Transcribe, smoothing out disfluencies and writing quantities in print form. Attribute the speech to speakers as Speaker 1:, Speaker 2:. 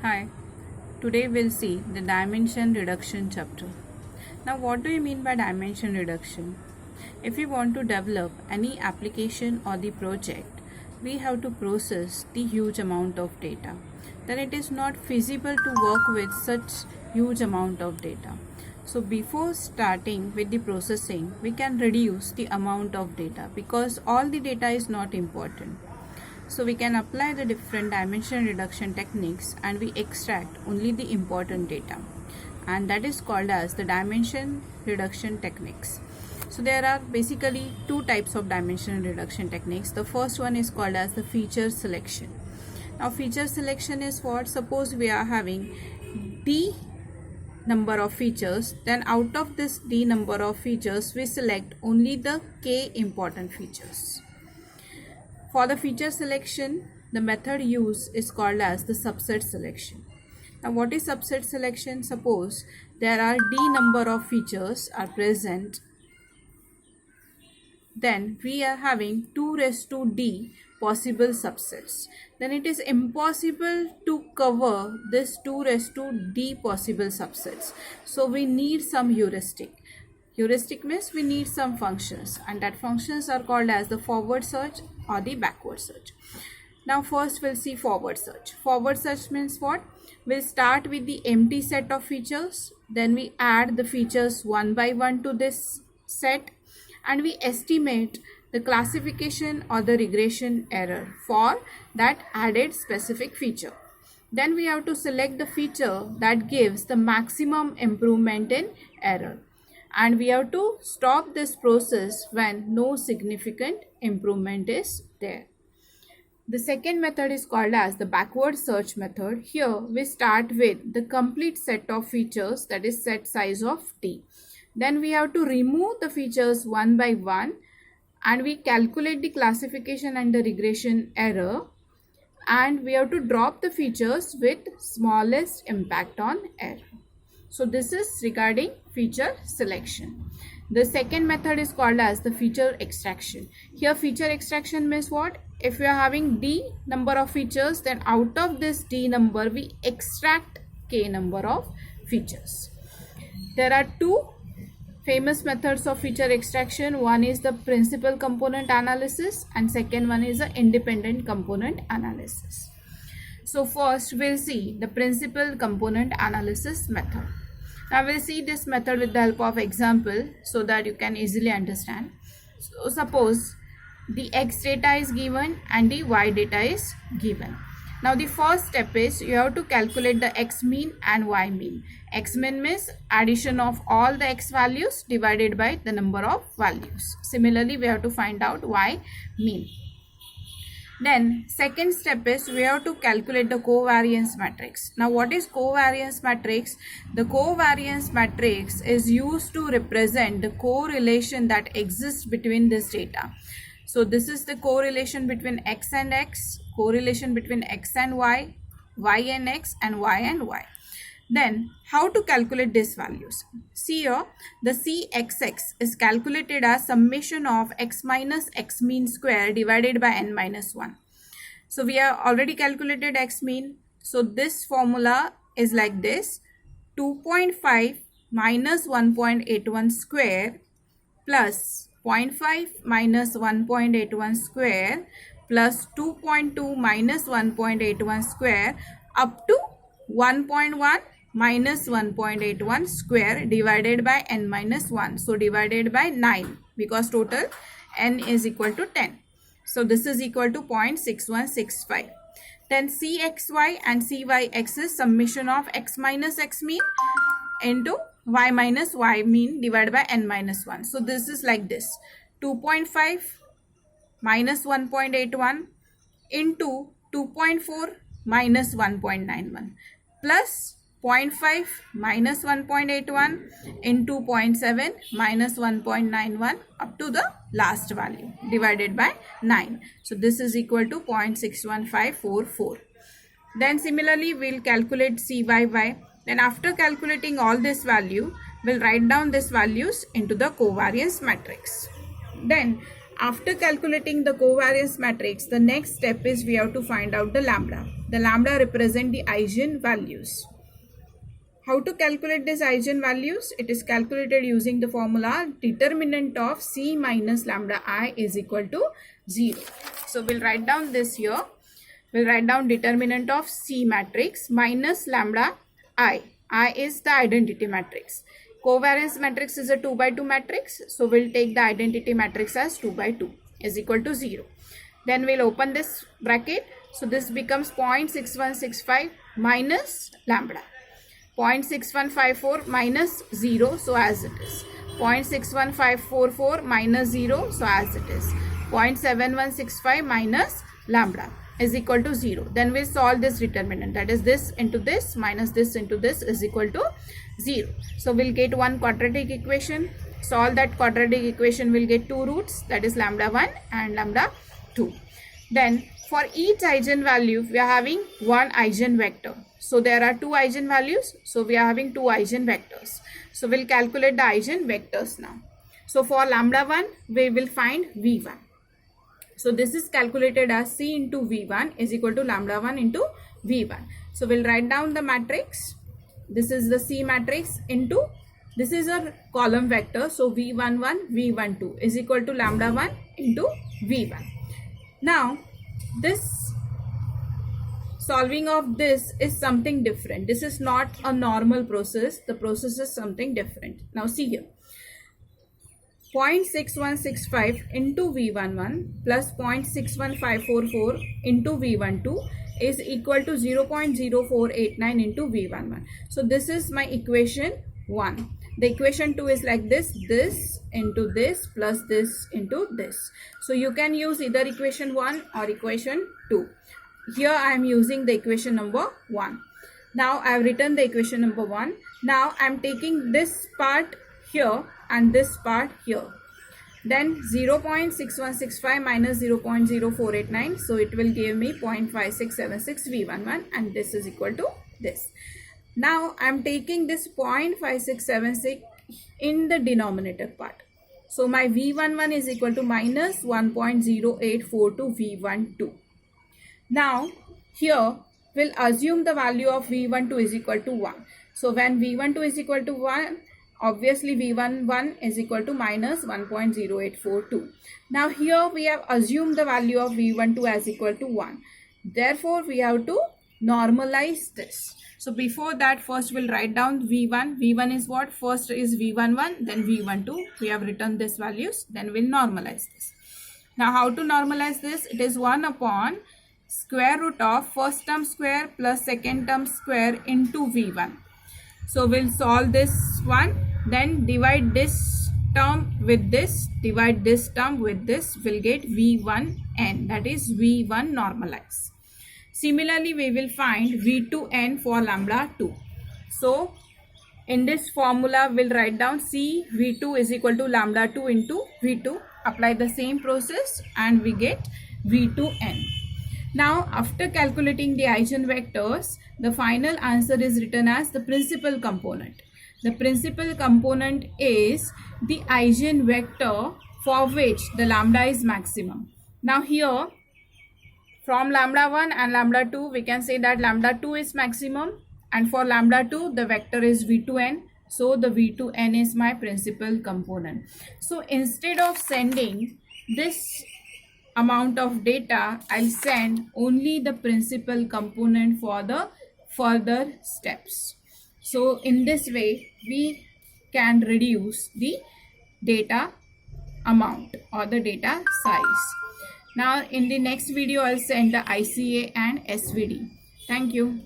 Speaker 1: Hi, today we'll see the dimension reduction chapter. Now, what do you mean by dimension reduction? If we want to develop any application or the project, we have to process the huge amount of data. Then it is not feasible to work with such huge amount of data. So before starting with the processing, we can reduce the amount of data because all the data is not important. So we can apply the different dimension reduction techniques and we extract only the important data, and that is called as the dimension reduction techniques. So there are basically two types of dimension reduction techniques. The first one is called as the feature selection. Now feature selection is what? Suppose we are having D number of features, then out of this D number of features we select only the K important features. For the feature selection, the method used is called as the subset selection. Now what is subset selection? Suppose there are D number of features are present, then we are having 2 raised to D possible subsets. Then it is impossible to cover this 2 raised to D possible subsets. So we need some heuristic. Heuristic means we need some functions, and that functions are called as the forward search or the backward search. Now first we'll see forward search. Forward search means what? We'll start with the empty set of features, then we add the features one by one to this set, and we estimate the classification or the regression error for that added specific feature. Then we have to select the feature that gives the maximum improvement in error, and we have to stop this process when no significant improvement is there. The second method is called as the backward search method. Here we start with the complete set of features, that is set size of T. Then we have to remove the features one by one and we calculate the classification and the regression error, and we have to drop the features with smallest impact on error. So this is regarding feature selection. The second method is called as the feature extraction. Here feature extraction means what? If we are having D number of features, then out of this D number we extract K number of features. There are two famous methods of feature extraction. One is the principal component analysis and second one is the independent component analysis. So first we'll see the principal component analysis method. Now we'll see this method with the help of example so that you can easily understand. So suppose the X data is given and the Y data is given. Now the first step is you have to calculate the X mean and Y mean. X mean means addition of all the X values divided by the number of values. Similarly, we have to find out Y mean. Then second step is we have to calculate the covariance matrix. Now what is covariance matrix? The covariance matrix is used to represent the correlation that exists between this data. So this is the correlation between X and X, correlation between X and Y, Y and X, and Y and Y. Then how to calculate these values? See here, the CXX is calculated as summation of X minus X mean square divided by N minus 1. So we have already calculated X mean. So this formula is like this: 2.5 minus 1.81 square plus 0.5 minus 1.81 square plus 2.2 minus 1.81 square up to 1.1 minus 1.81 square divided by N minus 1. So divided by 9 because total N is equal to 10. So this is equal to 0.6165. Then CXY and CYX is summation of X minus X mean into Y minus Y mean divided by N minus 1. So this is like this: 2.5 minus 1.81 into 2.4 minus 1.91 plus 0.5 minus 1.81 into 0.7 minus 1.91 up to the last value divided by 9. So this is equal to 0.61544. Then similarly we'll calculate CYY. Then after calculating all this value, we'll write down these values into the covariance matrix. Then After calculating the covariance matrix, the next step is we have to find out the lambda. The lambda represent the eigenvalues. How to calculate these eigenvalues? It is calculated using the formula determinant of C minus lambda I is equal to 0. So we'll write down this here. We'll write down determinant of C matrix minus lambda I. I is the identity matrix. Covariance matrix is a 2 by 2 matrix. So we'll take the identity matrix as 2 by 2 is equal to 0. Then we'll open this bracket. So this becomes 0.6165 minus lambda. 0.6154 minus 0, so as it is. 0.61544 minus 0, so as it is. 0.7165 minus lambda is equal to 0. Then we solve this determinant, that is this into this minus this into this is equal to 0. So we'll get one quadratic equation. Solve that quadratic equation, we'll get two roots, that is lambda 1 and lambda 2. Then for each eigenvalue, we are having one eigenvector. So there are two eigenvalues. So we are having two eigenvectors. So we'll calculate the eigenvectors now. So for lambda 1, we will find V1. So this is calculated as C into V1 is equal to lambda 1 into V1. So we'll write down the matrix. This is the C matrix into, this is a column vector. So V11, V12 is equal to lambda 1 into V1. Now this solving of this is something different. This is not a normal process. The process is something different. Now see here. 0.6165 into V11 plus 0.61544 into V12 is equal to 0.0489 into V11. So this is my equation 1. The equation 2 is like this into this plus this into this. So you can use either equation 1 or equation 2. Here I am using the equation number 1. Now I have written the equation number 1. Now I am taking this part here and this part here. Then 0.6165 minus 0.0489. So it will give me 0.5676 V11 and this is equal to this. Now I am taking this 0.5676 in the denominator part. So my V11 is equal to minus 1.0842 V12. Now here we'll assume the value of V12 is equal to 1. So when V12 is equal to 1, obviously V11 is equal to minus 1.0842. Now here we have assumed the value of V12 as equal to 1. Therefore we have to normalize this. So before that, first we'll write down V1. V1 is what? First is V11, then V12. We have written these values. Then we'll normalize this. Now how to normalize this? It is 1 upon square root of first term square plus second term square into V1. So we'll solve this one. Then divide this term with this. Divide this term with this. We'll get V1n. That is V1 normalized. Similarly, we will find V2n for lambda 2. So, in this formula, we'll write down C V2 is equal to lambda 2 into V2. Apply the same process and we get V2n. Now, after calculating the eigenvectors, the final answer is written as the principal component. The principal component is the eigenvector for which the lambda is maximum. Now here, from lambda 1 and lambda 2, we can say that lambda 2 is maximum, and for lambda 2, the vector is V2n. So the V2n is my principal component. So instead of sending this amount of data, I'll send only the principal component for the further steps. So in this way, we can reduce the data amount or the data size. Now in the next video, I'll send the ICA and SVD. Thank you.